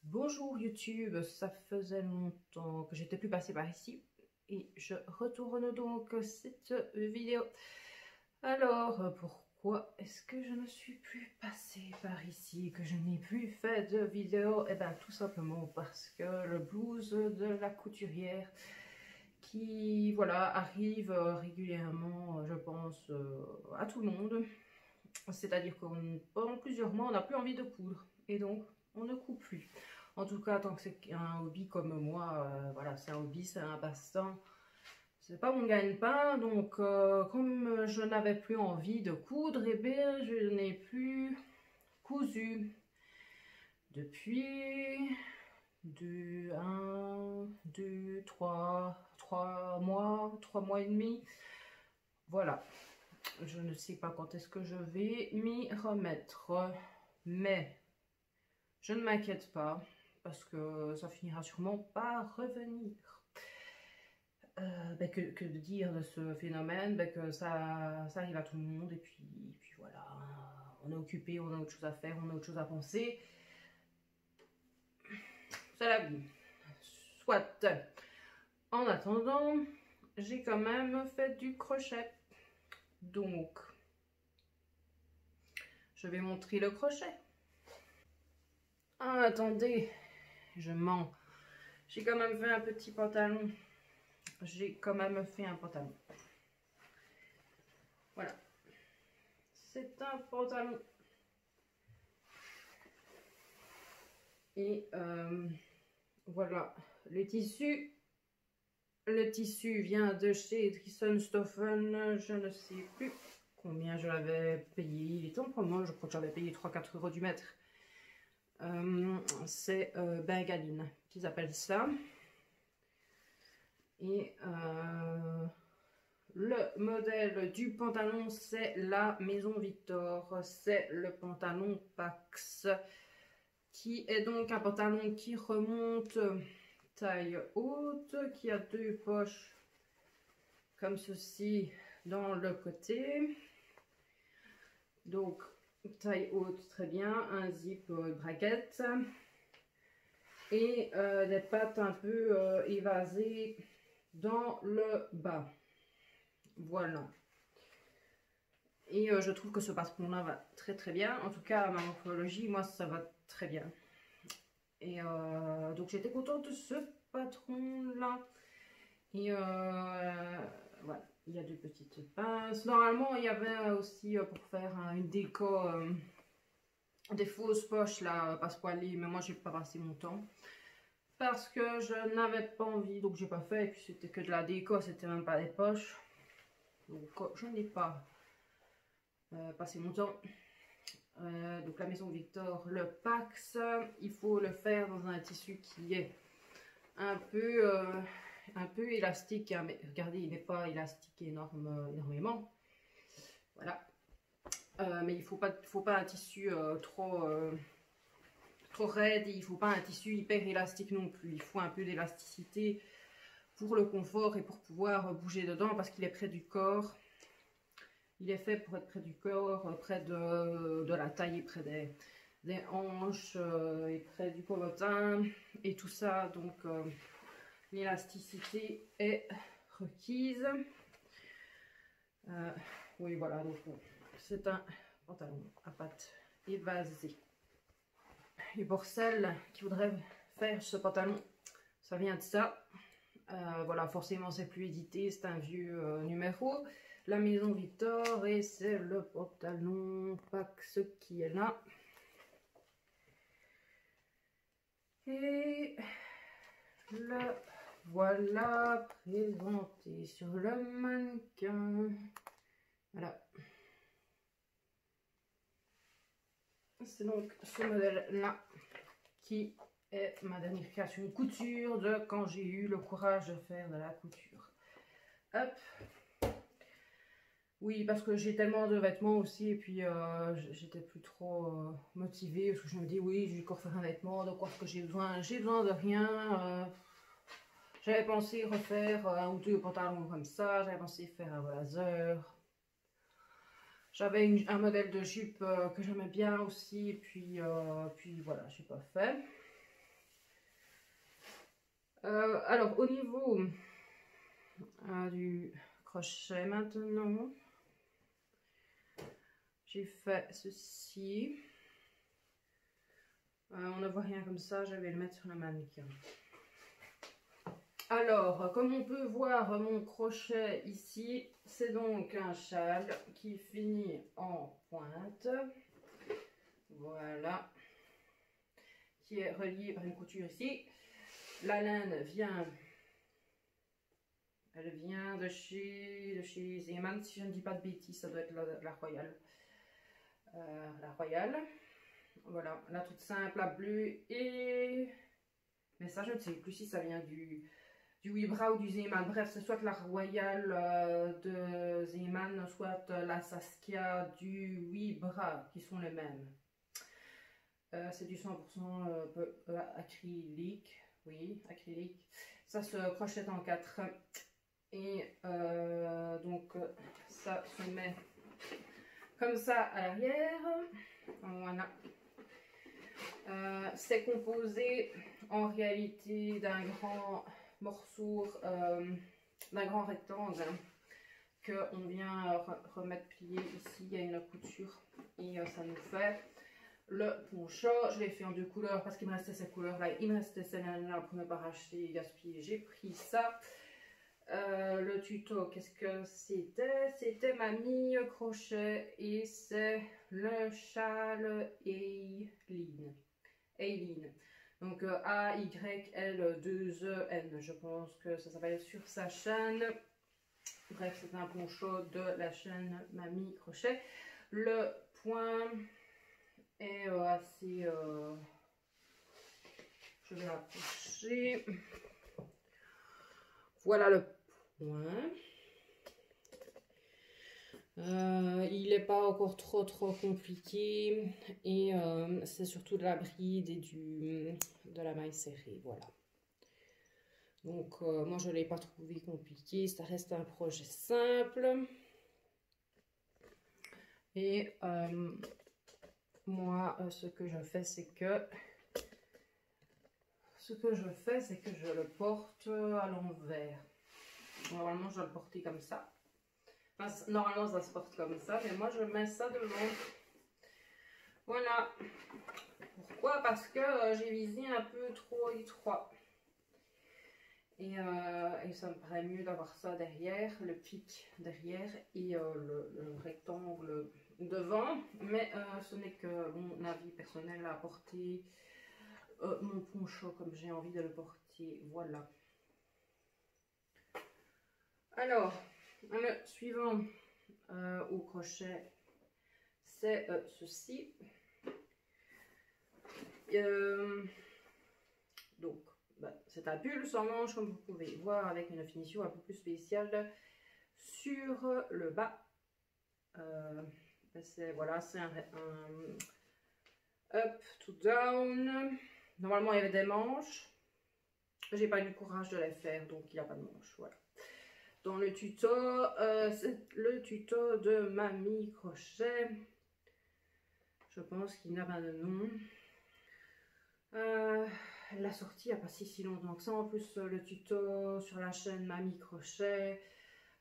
Bonjour YouTube, ça faisait longtemps que j'étais plus passée par ici et je retourne donc cette vidéo. Alors, pourquoi est-ce que je ne suis plus passée par ici, que je n'ai plus fait de vidéo? Eh bien, tout simplement parce que le blues de la couturière qui, voilà, arrive régulièrement, je pense, à tout le monde. C'est-à-dire que pendant plusieurs mois, on n'a plus envie de coudre et donc on ne coud plus. En tout cas, tant que c'est un hobby comme moi, voilà, c'est un hobby, c'est un passe-temps. C'est pas mon gagne-pain, donc comme je n'avais plus envie de coudre, et bien je n'ai plus cousu depuis 3 mois et demi. Voilà, je ne sais pas quand est-ce que je vais m'y remettre, mais je ne m'inquiète pas parce que ça finira sûrement par revenir. Que de dire de ce phénomène, que ça arrive à tout le monde et puis voilà, on est occupé, on a autre chose à faire, on a autre chose à penser. C'est la vie. Soit. En attendant, j'ai quand même fait du crochet. Donc, je vais montrer le crochet. Ah, attendez, je mens. J'ai quand même fait un petit pantalon. J'ai quand même fait un pantalon. Voilà. C'est un pantalon. Et voilà, les tissus. Le tissu vient de chez Thyssen-Stoffen. Je ne sais plus combien je l'avais payé. Il était en promo, je crois que j'avais payé 3-4 euros du mètre. C'est Bengaline qu'ils appellent ça. Et le modèle du pantalon, c'est la Maison Victor. C'est le pantalon Pax, qui est donc un pantalon qui remonte taille haute, qui a 2 poches comme ceci dans le côté. Donc, taille haute, très bien. Un zip braguette. Et des pattes un peu évasées dans le bas. Voilà. Et je trouve que ce patron-là va très très bien. En tout cas, à ma morphologie, moi, ça va très bien. Et donc, j'étais contente de ce patron-là. Et voilà, il y a 2 petites pinces. Normalement, il y avait aussi pour faire une déco des fausses poches là, passepoilées, mais moi j'ai pas passé mon temps parce que je n'avais pas envie, donc j'ai pas fait. Et puis c'était que de la déco, c'était même pas des poches, donc je n'ai pas passé mon temps. Donc la Maison Victor, le Pax, il faut le faire dans un tissu qui est un peu élastique, hein, mais regardez, il n'est pas élastique énormément. Voilà. Mais il faut pas un tissu trop raide, et il faut pas un tissu hyper élastique non plus. Il faut un peu d'élasticité pour le confort et pour pouvoir bouger dedans parce qu'il est près du corps. Il est fait pour être près du corps, près de la taille et près des hanches et près du popotin et tout ça. Donc l'élasticité est requise. Oui, voilà, donc c'est un pantalon à pattes évasées. Et pour celles qui voudraient faire ce pantalon, ça vient de ça. Voilà, forcément c'est plus édité, c'est un vieux numéro. La Maison Victor, et c'est le pantalon Pax qui est là. Et le voilà présenté sur le mannequin. Voilà. C'est donc ce modèle-là qui est ma dernière création couture de quand j'ai eu le courage de faire de la couture. Hop. Oui, parce que j'ai tellement de vêtements aussi, et puis j'étais plus trop motivée, parce que je me dis, oui, je vais encore faire un vêtement, de quoi est-ce que j'ai besoin? J'ai besoin de rien. J'avais pensé refaire un ou 2 pantalons comme ça, j'avais pensé faire un blazer. J'avais un modèle de jupe que j'aimais bien aussi, et puis voilà, j'ai pas fait. Alors au niveau du crochet maintenant, j'ai fait ceci. On ne voit rien comme ça, je vais le mettre sur le mannequin. Alors, comme on peut voir mon crochet ici, c'est donc un châle qui finit en pointe. Voilà. Qui est relié par une couture ici. La laine vient... Elle vient de chez Zeeman, si je ne dis pas de bêtises, ça doit être la Royale. La Royale. Voilà, la toute simple, la bleue et... Mais ça, je ne sais plus si ça vient du Wibra ou du Zeeman. Bref, c'est soit la Royale de Zeeman, soit la Saskia du Wibra, qui sont les mêmes. C'est du 100% acrylique. Oui, acrylique. Ça se crochette en 4. Et donc, ça se met comme ça à l'arrière. Voilà. C'est composé en réalité d'un grand morceau, d'un grand rectangle qu'on vient remettre plié ici. Il y a une couture et ça nous fait le poncho. Je l'ai fait en 2 couleurs parce qu'il me restait ces couleurs là. Il me restait celle-là pour ne pas racheter et gaspiller. J'ai pris ça. Le tuto, qu'est-ce que c'était? C'était Mamie Crochet et c'est le châle Aileen. Donc A-Y-L-2-E-N. Je pense que ça s'appelle sur sa chaîne. Bref, c'est un poncho de la chaîne Mamie Crochet. Le point est assez... je vais approcher. Voilà le point. Il n'est pas encore trop compliqué et c'est surtout de la bride et de la maille serrée, voilà. Donc moi je ne l'ai pas trouvé compliqué, ça reste un projet simple. Et moi ce que je fais c'est que je le porte à l'envers. Normalement je dois le porter comme ça. Enfin, normalement ça se porte comme ça, mais moi je mets ça devant. Voilà. Pourquoi? Parce que j'ai visé un peu trop étroit. Et ça me paraît mieux d'avoir ça derrière, le pic derrière et le rectangle devant. Mais ce n'est que mon avis personnel à porter mon poncho comme j'ai envie de le porter. Voilà. Alors, le suivant au crochet, c'est ceci. Donc, c'est un pull sans manches, comme vous pouvez voir, avec une finition un peu plus spéciale sur le bas. Voilà, c'est un up to down. Normalement, il y avait des manches. J'ai pas eu le courage de les faire, donc il n'y a pas de manches. Voilà. Dans le tuto, c'est le tuto de Mamie Crochet. Je pense qu'il n'a pas de nom. Elle l'a sorti il n'y a pas si longtemps que ça. En plus, le tuto sur la chaîne Mamie Crochet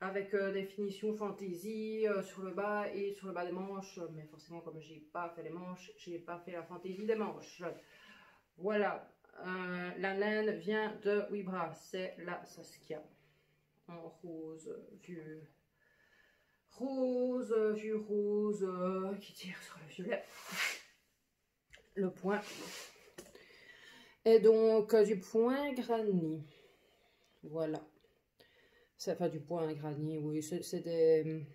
avec des finitions fantaisie sur le bas et sur le bas des manches. Mais forcément, comme j'ai pas fait les manches, j'ai pas fait la fantaisie des manches. Voilà. La laine vient de Wibra. C'est la Saskia. En rose, vieux rose qui tire sur le violet. Le point est donc du point granit. Voilà. C'est pas du point granit, oui. C'est des...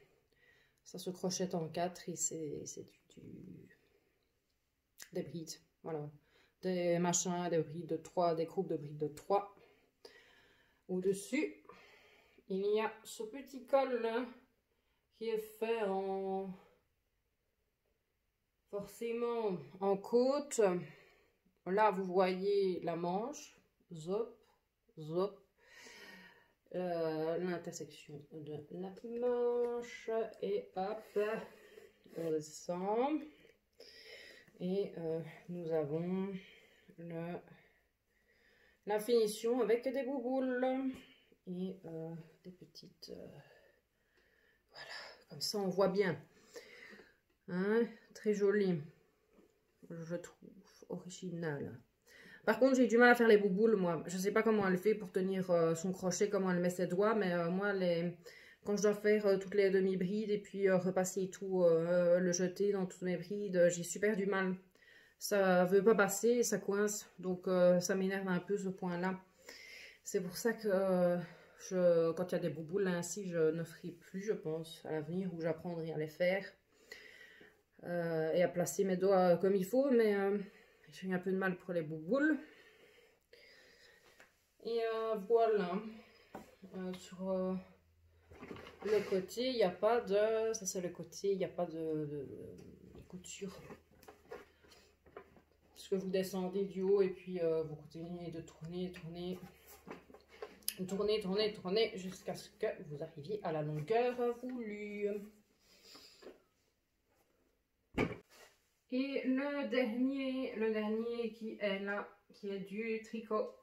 Ça se crochette en 4 et c'est des brides. Voilà. Des machins, des brides de 3, des groupes de brides de 3. Au-dessus, il y a ce petit col là, qui est fait en... forcément en côte. Là, vous voyez la manche. Zop, zop. L'intersection de la manche. Et hop, on descend. Et nous avons la finition avec des bouboules et des petites... voilà, comme ça on voit bien. Hein, très joli, je trouve, original. Par contre, j'ai du mal à faire les bouboules, moi. Je sais pas comment elle fait pour tenir son crochet, comment elle met ses doigts, mais moi, quand je dois faire toutes les demi-brides et puis repasser tout, le jeter dans toutes mes brides, j'ai super du mal. Ça veut pas passer, ça coince, donc ça m'énerve un peu ce point-là. C'est pour ça que quand il y a des bouboules ainsi, je ne ferai plus, je pense, à l'avenir, où j'apprendrai à les faire. Et à placer mes doigts comme il faut, mais j'ai eu un peu de mal pour les bouboules. Et voilà, sur le côté, il n'y a pas de... Ça c'est le côté, il n'y a pas de couture. Parce que vous descendez du haut et puis vous continuez de tourner, tourner jusqu'à ce que vous arriviez à la longueur voulue. Et le dernier qui est là, qui est du tricot.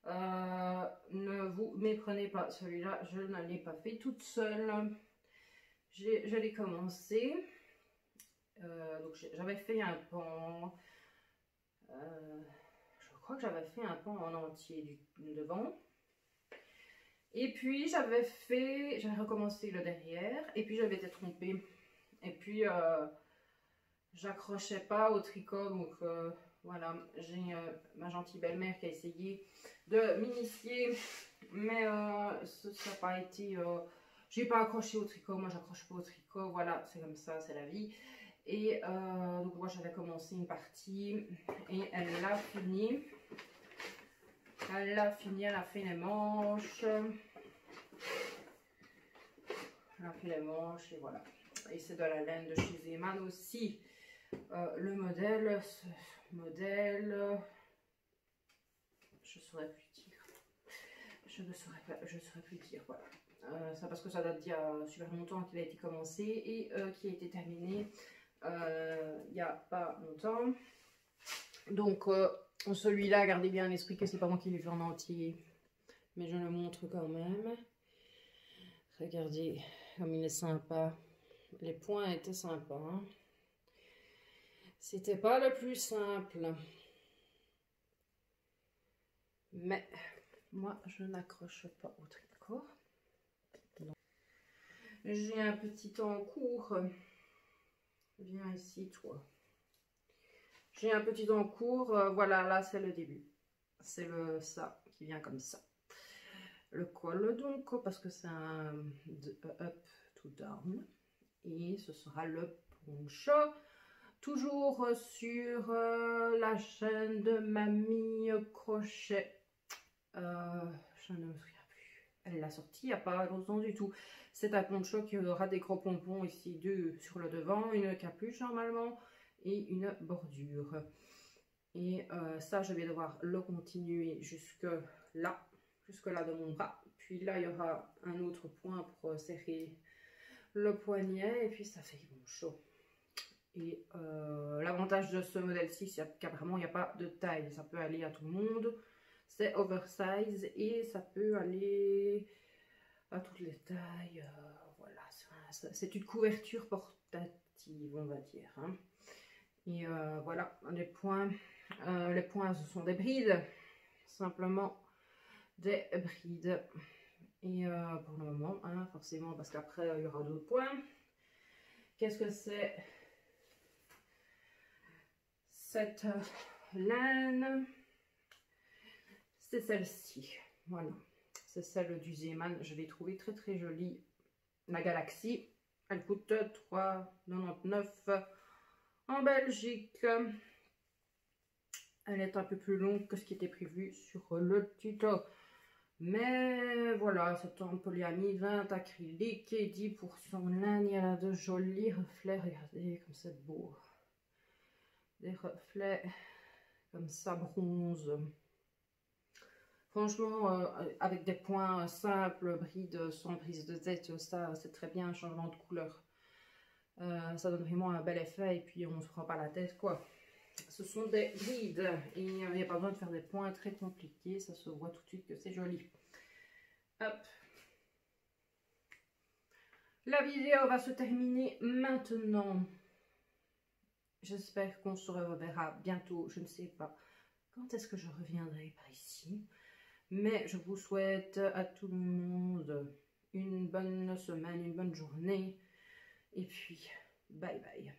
Ne vous méprenez pas, celui-là, je ne l'ai pas fait toute seule. Je l'ai commencé. Donc j'avais fait un pan. Je crois que j'avais fait un pan en entier du devant. Et puis j'avais recommencé le derrière. Et puis j'avais été trompée. Et puis j'accrochais pas au tricot, donc voilà, j'ai ma gentille belle-mère qui a essayé de m'initier, mais ça n'a pas été, j'ai pas accroché au tricot, moi j'accroche pas au tricot, voilà, c'est comme ça, c'est la vie. Et donc moi j'avais commencé une partie et elle l'a fini, elle a fait les manches, et voilà. Et c'est de la laine de chez Zeman aussi. Le modèle, je saurais plus dire. Je ne saurais plus dire, voilà. Ça parce que ça date d'il y a super longtemps qu'il a été commencé et qui a été terminé il n'y a pas longtemps. Donc celui-là, gardez bien à l'esprit que c'est pas moi qui l'ai fait en entier, mais je le montre quand même. Regardez comme il est sympa. Les points étaient sympas, hein. C'était pas le plus simple. Mais moi, je n'accroche pas au tricot. J'ai un petit encours. Viens ici, toi. J'ai un petit encours. Voilà, là, c'est le début. C'est ça qui vient comme ça. Le col, donc, parce que c'est un up to down. Et ce sera le poncho. Toujours sur la chaîne de Mamie Crochet. Je ne me souviens plus. Elle l'a sortie il n'y a pas longtemps du tout. C'est un poncho qui aura des gros pompons ici, deux sur le devant, une capuche normalement et une bordure. Et ça, je vais devoir le continuer jusque là de mon bras. Puis là, il y aura un autre point pour serrer le poignet et puis ça fait poncho. Et l'avantage de ce modèle-ci, c'est qu'apparemment, il n'y a pas de taille. Ça peut aller à tout le monde. C'est oversize et ça peut aller à toutes les tailles. Voilà, c'est une couverture portative, on va dire. Hein. Et voilà, les points, ce sont des brides. Simplement des brides. Et pour le moment, hein, forcément, parce qu'après, il y aura d'autres points. Qu'est-ce que c'est ? Cette laine, c'est celle-ci, voilà, c'est celle du Zeman, je l'ai trouvée très très jolie, la Galaxy, elle coûte 3,99 en Belgique, elle est un peu plus longue que ce qui était prévu sur le tuto, mais voilà, c'est en polyamide, 20 acrylique et 10% laine, il y a de jolis reflets, regardez comme c'est beau. Des reflets comme ça, bronze. Franchement, avec des points simples, brides sans prise de tête, ça c'est très bien, un changement de couleur. Ça donne vraiment un bel effet et puis on ne se prend pas la tête, quoi. Ce sont des brides et il n'y a pas besoin de faire des points très compliqués. Ça se voit tout de suite que c'est joli. Hop. La vidéo va se terminer maintenant. J'espère qu'on se reverra bientôt. Je ne sais pas quand est-ce que je reviendrai par ici. Mais je vous souhaite à tout le monde une bonne semaine, une bonne journée. Et puis, bye bye.